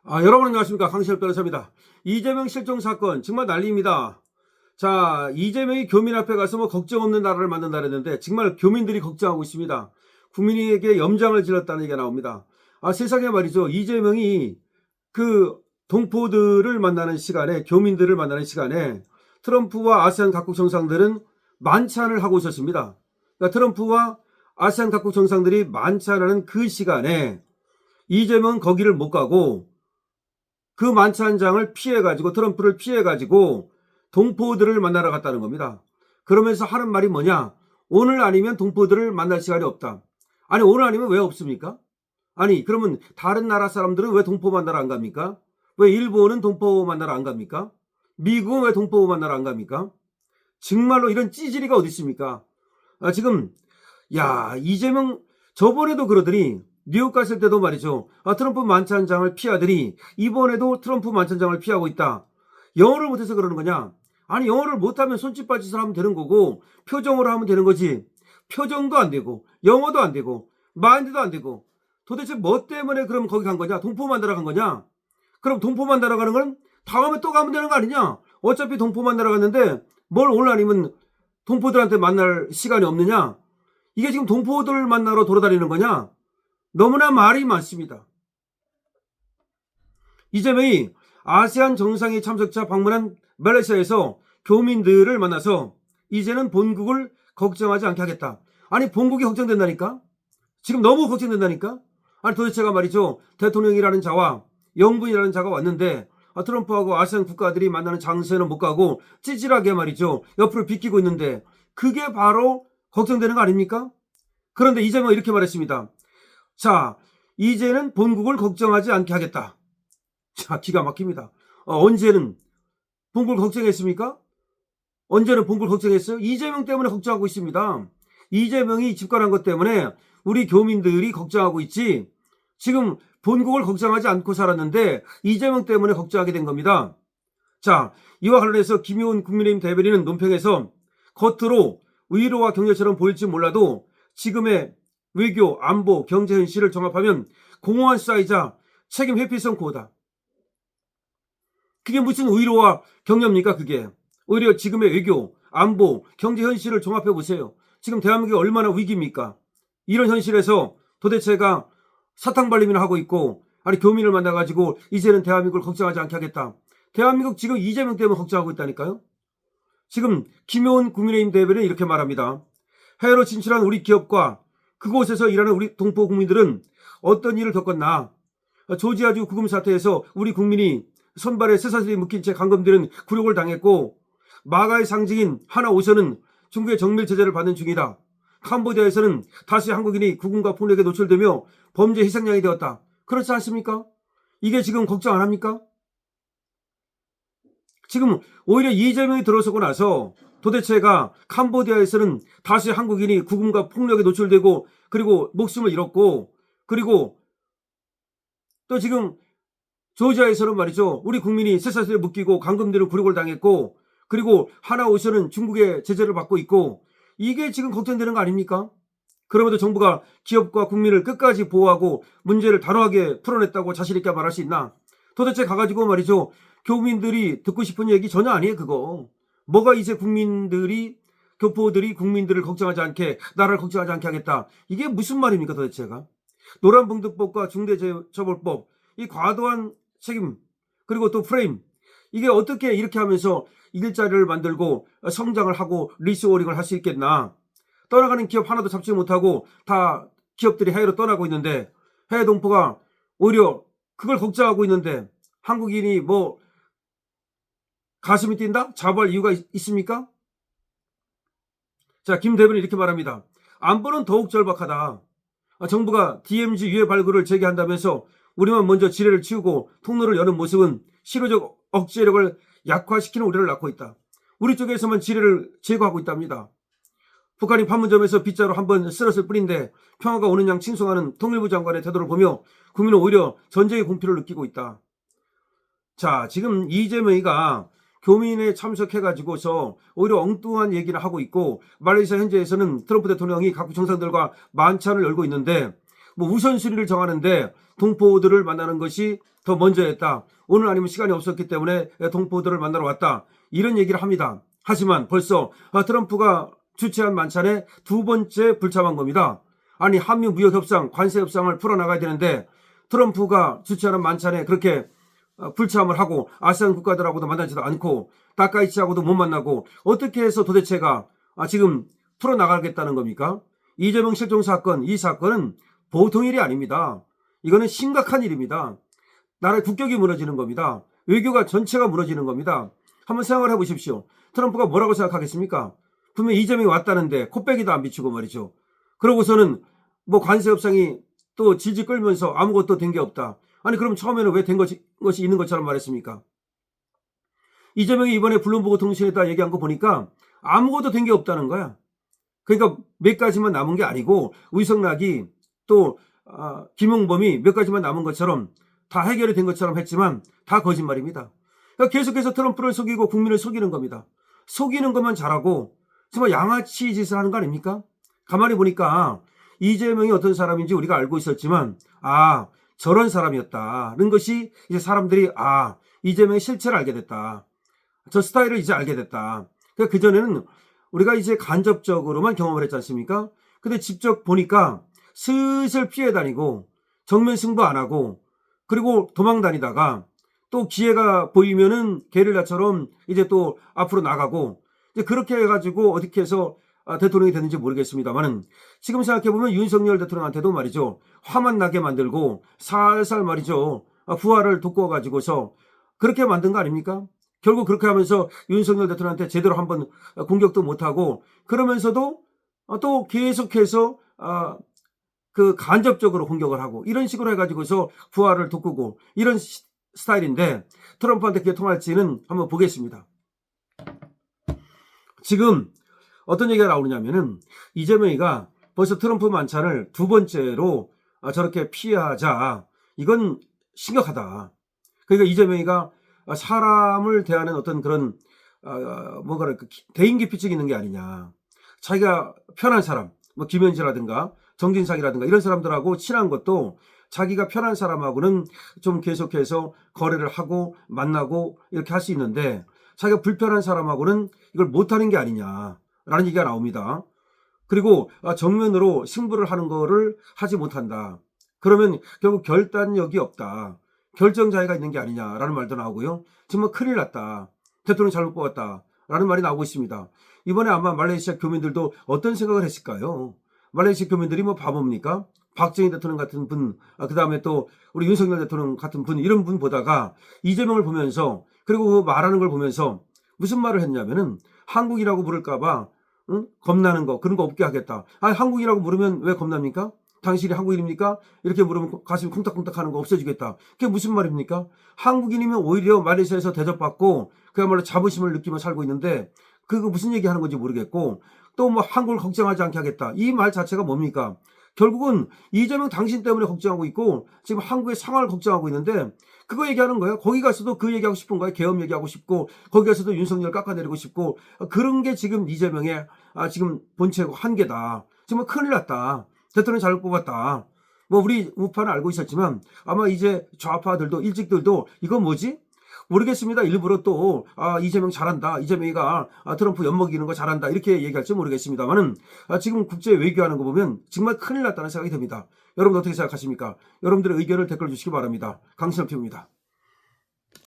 여러분 안녕하십니까. 강시열 변호사입니다. 이재명 실종 사건 정말 난리입니다. 자, 이재명이 교민 앞에 가서 뭐 걱정 없는 나라를 만든다 그랬는데 정말 교민들이 걱정하고 있습니다. 국민에게 염장을 질렀다는 얘기가 나옵니다. 세상에 말이죠. 이재명이 그 동포들을 만나는 시간에, 교민들을 만나는 시간에 트럼프와 아세안 각국 정상들은 만찬을 하고 있었습니다. 그러니까 트럼프와 아세안 각국 정상들이 만찬하는 그 시간에 이재명은 거기를 못 가고 그 만찬장을 피해가지고, 트럼프를 피해가지고 동포들을 만나러 갔다는 겁니다. 그러면서 하는 말이 뭐냐? 오늘 아니면 동포들을 만날 시간이 없다. 아니, 오늘 아니면 왜 없습니까? 아니, 그러면 다른 나라 사람들은 왜 동포 만나러 안 갑니까? 왜 일본은 동포 만나러 안 갑니까? 미국은 왜 동포 만나러 안 갑니까? 정말로 이런 찌질이가 어디 있습니까? 지금 이재명 저번에도 그러더니 뉴욕 갔을 때도 말이죠. 트럼프 만찬장을 피하더니 이번에도 트럼프 만찬장을 피하고 있다. 영어를 못해서 그러는 거냐? 아니, 영어를 못하면 손짓발짓을 하면 되는 거고 표정으로 하면 되는 거지. 표정도 안 되고 영어도 안 되고 마인드도 안 되고 도대체 뭐 때문에 그럼 거기 간 거냐? 동포 만나러 간 거냐? 그럼 동포 만나러 가는 건 다음에 또 가면 되는 거 아니냐? 어차피 동포 만나러 갔는데 뭘 오늘 아니면 동포들한테 만날 시간이 없느냐? 이게 지금 동포들 만나러 돌아다니는 거냐? 너무나 말이 많습니다. 이재명이 아세안 정상회 참석자 방문한 말레이시아에서 교민들을 만나서 이제는 본국을 걱정하지 않게 하겠다. 아니, 본국이 걱정된다니까? 지금 너무 걱정된다니까? 아니, 도대체가 말이죠. 대통령이라는 자와 영부인이라는 자가 왔는데 트럼프하고 아세안 국가들이 만나는 장소에는 못 가고 찌질하게 말이죠. 옆으로 비키고 있는데 그게 바로 걱정되는 거 아닙니까? 그런데 이재명은 이렇게 말했습니다. 자, 이제는 본국을 걱정하지 않게 하겠다. 자, 기가 막힙니다. 언제는 본국을 걱정했습니까? 언제는 본국을 걱정했어요? 이재명 때문에 걱정하고 있습니다. 이재명이 집권한 것 때문에 우리 교민들이 걱정하고 있지, 지금 본국을 걱정하지 않고 살았는데 이재명 때문에 걱정하게 된 겁니다. 자, 이와 관련해서 김효은 국민의힘 대변인은 논평에서 겉으로 위로와 격려처럼 보일지 몰라도 지금의 외교, 안보, 경제 현실을 종합하면 공허한 사이자 책임 회피성 고다. 그게 무슨 위로와 격려입니까, 그게? 오히려 지금의 외교, 안보, 경제 현실을 종합해 보세요. 지금 대한민국이 얼마나 위기입니까? 이런 현실에서 도대체가 사탕발림이나 하고 있고, 아니, 교민을 만나가지고 이제는 대한민국을 걱정하지 않게 하겠다. 대한민국 지금 이재명 때문에 걱정하고 있다니까요? 지금 김효은 국민의힘 대변인이 이렇게 말합니다. 해외로 진출한 우리 기업과 그곳에서 일하는 우리 동포 국민들은 어떤 일을 겪었나? 조지아주 구금 사태에서 우리 국민이 손발에 쇠사슬이 묶인 채 감금되는 굴욕을 당했고, 마가의 상징인 하나오션은 중국의 정밀 제재를 받는 중이다. 캄보디아에서는 다시 한국인이 구금과 폭력에 노출되며 범죄 희생양이 되었다. 그렇지 않습니까? 이게 지금 걱정 안 합니까? 지금 오히려 이재명이 들어서고 나서 도대체가 캄보디아에서는 다시 한국인이 구금과 폭력에 노출되고 그리고 목숨을 잃었고, 그리고 또 지금 조지아에서는 말이죠, 우리 국민이 쇠사슬에 묶이고 감금되는 굴욕을 당했고, 그리고 하나오션은 중국의 제재를 받고 있고, 이게 지금 걱정되는 거 아닙니까? 그럼에도 정부가 기업과 국민을 끝까지 보호하고 문제를 단호하게 풀어냈다고 자신있게 말할 수 있나? 도대체 가가지고 말이죠, 교민들이 듣고 싶은 얘기 전혀 아니에요, 그거. 뭐가 이제 국민들이, 교포들이 국민들을 걱정하지 않게, 나라를 걱정하지 않게 하겠다. 이게 무슨 말입니까, 도대체가? 노란봉투법과 중대재해처벌법, 이 과도한 책임, 그리고 또 프레임, 이게 어떻게 이렇게 하면서 일자리를 만들고 성장을 하고 리스오링을 할 수 있겠나? 떠나가는 기업 하나도 잡지 못하고 다 기업들이 해외로 떠나고 있는데, 해외 동포가 오히려 그걸 걱정하고 있는데 한국인이 뭐 가슴이 뛴다? 자부할 이유가 있습니까? 자, 김 대변인 이렇게 말합니다. 안보는 더욱 절박하다. 정부가 DMZ 유해 발굴을 재개한다면서 우리만 먼저 지뢰를 치우고 통로를 여는 모습은 실효적 억제력을 약화시키는 우려를 낳고 있다. 우리 쪽에서만 지뢰를 제거하고 있답니다. 북한이 판문점에서 빗자루 한번 쓸었을 뿐인데 평화가 오는 양 칭송하는 통일부 장관의 태도를 보며 국민은 오히려 전쟁의 공포를 느끼고 있다. 자, 지금 이재명이가 교민에 참석해가지고서 오히려 엉뚱한 얘기를 하고 있고, 말레이시아 현지에서는 트럼프 대통령이 각국 정상들과 만찬을 열고 있는데 뭐 우선순위를 정하는데 동포들을 만나는 것이 더 먼저였다. 오늘 아니면 시간이 없었기 때문에 동포들을 만나러 왔다. 이런 얘기를 합니다. 하지만 벌써 트럼프가 주최한 만찬에 두 번째 불참한 겁니다. 아니 한미 무역 협상, 관세 협상을 풀어나가야 되는데 트럼프가 주최하는 만찬에 그렇게 불참을 하고 아세안 국가들하고도 만나지도 않고 다카이치하고도 못 만나고 어떻게 해서 도대체가 지금 풀어나가겠다는 겁니까? 이재명 실종 사건, 이 사건은 보통 일이 아닙니다. 이거는 심각한 일입니다. 나라의 국격이 무너지는 겁니다. 외교가 전체가 무너지는 겁니다. 한번 생각을 해보십시오. 트럼프가 뭐라고 생각하겠습니까? 분명 이재명이 왔다는데 코빼기도 안 비추고 말이죠. 그러고서는 뭐 관세 협상이 또 질질 끌면서 아무것도 된 게 없다. 아니 그럼 처음에는 왜 된 것이 있는 것처럼 말했습니까? 이재명이 이번에 블룸버그 통신에다 얘기한 거 보니까 아무것도 된 게 없다는 거야. 그러니까 몇 가지만 남은 게 아니고 위성락이 또 김용범이 몇 가지만 남은 것처럼 다 해결이 된 것처럼 했지만 다 거짓말입니다. 그러니까 계속해서 트럼프를 속이고 국민을 속이는 겁니다. 속이는 것만 잘하고 정말 양아치 짓을 하는 거 아닙니까? 가만히 보니까 이재명이 어떤 사람인지 우리가 알고 있었지만 저런 사람이었다는 것이 이제 사람들이 이재명의 실체를 알게 됐다. 저 스타일을 이제 알게 됐다. 그러니까 그전에는 우리가 이제 간접적으로만 경험을 했지 않습니까? 근데 직접 보니까 슬슬 피해 다니고 정면 승부 안 하고 그리고 도망 다니다가 또 기회가 보이면은 게릴라처럼 이제 또 앞으로 나가고 이제 그렇게 해가지고 어떻게 해서 대통령이 됐는지 모르겠습니다만은 지금 생각해보면 윤석열 대통령한테도 말이죠. 화만 나게 만들고 살살 말이죠. 부하를 돋궈가지고서 그렇게 만든 거 아닙니까? 결국 그렇게 하면서 윤석열 대통령한테 제대로 한번 공격도 못하고 그러면서도 또 계속해서 그 간접적으로 공격을 하고 이런 식으로 해가지고서 부하를 돋구고 이런 스타일인데 트럼프한테 그게 통할지는 한번 보겠습니다. 지금 어떤 얘기가 나오느냐면은 이재명이가 벌써 트럼프 만찬을 두 번째로 저렇게 피하자. 이건 심각하다. 그러니까 이재명이가 사람을 대하는 어떤 그런 뭔가 대인 기피증이 있는 게 아니냐. 자기가 편한 사람, 뭐 김현지라든가 정진상이라든가 이런 사람들하고 친한 것도 자기가 편한 사람하고는 좀 계속해서 거래를 하고 만나고 이렇게 할 수 있는데 자기가 불편한 사람하고는 이걸 못하는 게 아니냐라는 얘기가 나옵니다. 그리고 정면으로 승부를 하는 거를 하지 못한다. 그러면 결국 결단력이 없다. 결정자의가 있는 게 아니냐라는 말도 나오고요. 정말 큰일 났다. 대통령 잘못 뽑았다. 라는 말이 나오고 있습니다. 이번에 아마 말레이시아 교민들도 어떤 생각을 했을까요? 말레이시아 교민들이 뭐 바보입니까? 박정희 대통령 같은 분, 그 다음에 또 우리 윤석열 대통령 같은 분, 이런 분 보다가 이재명을 보면서 그리고 그 말하는 걸 보면서 무슨 말을 했냐면은 한국이라고 부를까봐 겁나는 거, 그런 거 없게 하겠다. 한국이라고 물으면 왜 겁납니까? 당신이 한국인입니까? 이렇게 물으면 가슴이 쿵딱쿵딱 하는 거 없어지겠다. 그게 무슨 말입니까? 한국인이면 오히려 말레이시아에서 대접받고 그야말로 자부심을 느끼며 살고 있는데 그거 무슨 얘기 하는 건지 모르겠고 또 뭐 한국을 걱정하지 않게 하겠다. 이 말 자체가 뭡니까? 결국은 이재명 당신 때문에 걱정하고 있고 지금 한국의 상황을 걱정하고 있는데 그거 얘기하는 거예요. 거기 가서도 그 얘기하고 싶은 거예요. 계엄 얘기하고 싶고 거기 가서도 윤석열 깎아내리고 싶고 그런 게 지금 이재명의 지금 본체고 한계다. 지금 큰일 났다. 대통령 잘못 뽑았다. 뭐 우리 우파는 알고 있었지만 아마 이제 좌파들도 일찍들도 이건 뭐지? 모르겠습니다. 일부러 또 이재명 잘한다. 이재명이가 트럼프 엿먹이는 거 잘한다. 이렇게 얘기할지 모르겠습니다만은 지금 국제 외교하는 거 보면 정말 큰일 났다는 생각이 듭니다. 여러분 어떻게 생각하십니까? 여러분들의 의견을 댓글 주시기 바랍니다. 강신업 TV입니다.